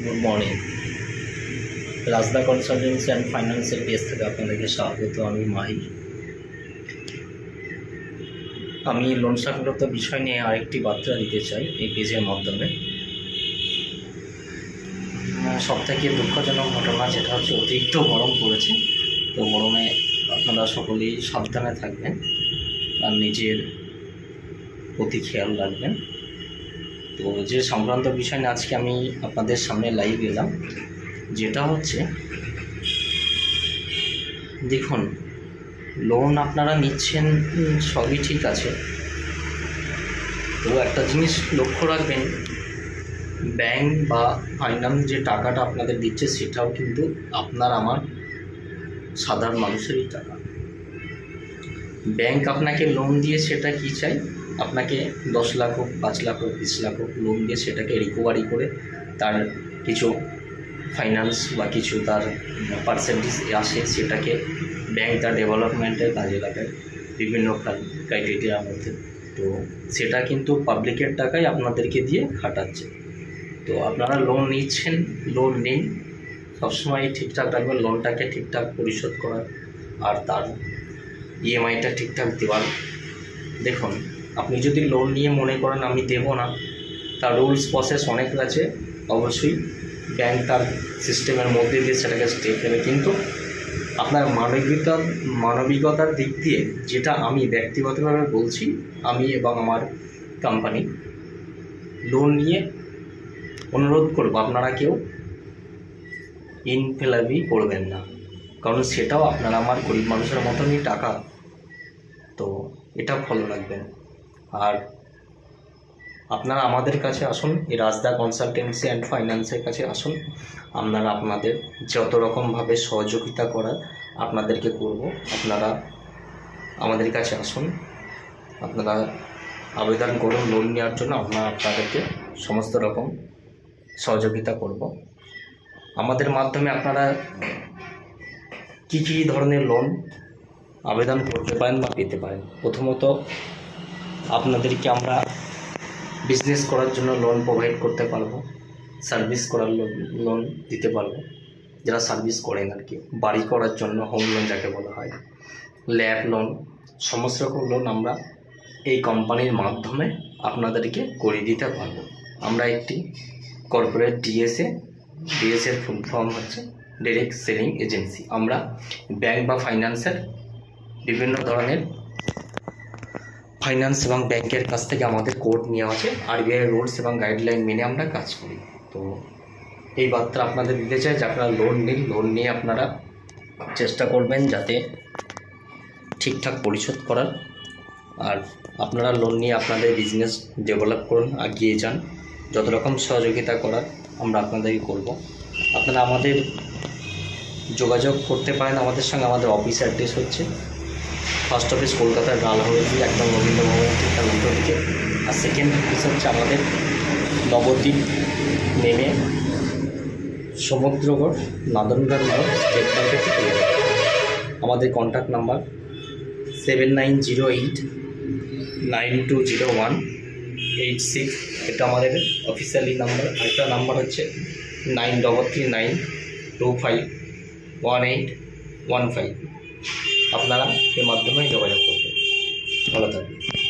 Good morning. রাজদা consultancy and ফাইন্যান্সের পেজ থেকে আপনাদেরকে স্বাগত। আমি মাহির। আমি লোন সংক্রান্ত বিষয় নিয়ে আরেকটি বার্তা দিতে চাই এই পেজের মাধ্যমে। সবথেকে দুঃখজনক ঘটনা যেটা হচ্ছে অতিরিক্ত গরম পড়েছে। তো গরমে আপনারা সকলেই সাবধানে থাকবেন আর নিজের প্রতি খেয়াল রাখবেন। তো যে সংক্রান্ত বিষয় নিয়ে আজকে আমি আপনাদের সামনে লাইভ এলাম, যেটা হচ্ছে দেখুন, লোন আপনারা নিচ্ছেন সবই ঠিক আছে, তো একটা জিনিস লক্ষ্য রাখবেন, ব্যাংক বা ফাইন্যান্স যে টাকাটা আপনাদের দিচ্ছে সেটাও কিন্তু আপনার আমার সাধারণ মানুষেরই টাকা। ব্যাংক আপনাকে লোন দিয়ে সেটা কি চাই, আপনাকে 10 লাখ হোক, 5 লাখ হোক, 20 লাখ হোক লোন দিয়ে সেটাকে রিকভারি করে তার কিছু ফাইন্যান্স বা কিছু তার পার্সেন্টেজ আসে, সেটাকে ব্যাংক তার ডেভেলপমেন্টের কাজে লাগায় বিভিন্ন ক্রাইটেরিয়ার মধ্যে। তো সেটা কিন্তু পাবলিকের টাকায় আপনাদেরকে দিয়ে খাটাচ্ছে। তো আপনারা লোন নিচ্ছেন, লোন নিন, সবসময় ঠিকঠাক রাখবেন, লোনটাকে ঠিকঠাক পরিশোধ করার আর তার ইএমআইটা ঠিকঠাক দেওয়ার। দেখুন, আপনি যদি লোন নিয়ে মনে করেন আমি দেব না, তার রুলস প্রসেস অনেক আছে, অবশ্যই ব্যাংক তার সিস্টেমের মধ্যে দিয়ে সেটাকে স্টেপ নেবে, কিন্তু আপনার মানবিকতার দিক দিয়ে যেটা আমি ব্যক্তিগতভাবে বলছি, আমি এবং আমার কোম্পানি লোন নিয়ে অনুরোধ করব আপনারা কেউ ইনফেলাবি করবেন না, কারণ সেটাও আপনারা আমার গরিব মানুষের মতনই টাকা। তো এটা ফলো রাখবেন। আর আপনারা আমাদের কাছে আসুন, এই রাজদা কনসালটেন্সি অ্যান্ড ফাইন্যান্সের কাছে আসুন, আপনারা আপনাদের যত রকমভাবে সহযোগিতা করার আপনাদেরকে করব। আপনারা আমাদের কাছে আসুন, আপনারা আবেদন করুন লোন নেওয়ার জন্য, আমরা আপনাদেরকে সমস্ত রকম সহযোগিতা করব। আমাদের মাধ্যমে আপনারা কী কী ধরনের লোন আবেদন করতে পারেন বা পেতে পারেন। প্রথমত আপনাদেরকে আমরা বিজনেস করার জন্য লোন প্রোভাইড করতে পারবো, সার্ভিস করার লোন দিতে পারবো, যারা সার্ভিস করেন আর কি, বাড়ি করার জন্য হোম লোন যাকে বলা হয়, ল্যাব লোন, সমস্ত রকম লোন আমরা এই কোম্পানির মাধ্যমে আপনাদেরকে করে দিতে পারবো। আমরা একটি কর্পোরেট ডিএসএর ফুল ফর্ম হচ্ছে ডাইরেক্ট সেলিং এজেন্সি। আমরা ব্যাংক বা ফাইন্যান্সের বিভিন্ন ধরনের ফাইন্যান্স এবং ব্যাংকের কাছ থেকে আমাদের কোড নেওয়া আছে, আরবিআই রুলস এবং গাইডলাইন মেনে আমরা কাজ করি। তো এই বার্তা আপনাদের দিতে চাই যে আপনারা লোন নিন, লোন নিয়ে আপনারা চেষ্টা করবেন যাতে ঠিকঠাক পরিশোধ করার, আর আপনারা লোন নিয়ে আপনাদের বিজনেস ডেভেলপ করুন, এগিয়ে যান। যত রকম সহযোগিতা করার আমরা আপনাদেরকে করব। আপনারা আমাদের যোগাযোগ করতে পারেন আমাদের সঙ্গে। আমাদের অফিস অ্যাড্রেস হচ্ছে ফার্স্ট অফিস কলকাতার ডালহৌজি, একদম রবীন্দ্র ভবনের ঠিকঠাক উল্টো দিকে। আর সেকেন্ড অফিস হচ্ছে আমাদের নবদ্বীপ নেমে সমুদ্রগড় নাদনঘাট মোড় স্টেট ব্যাংকের থেকে। আমাদের কন্ট্যাক্ট নাম্বার 7908920186, এটা আমাদের অফিসিয়ালি নাম্বার। আরেকটা নাম্বার হচ্ছে 9392518115। আপনারা এর মাধ্যমে যোগাযোগ করবেন। ভালো থাকবেন।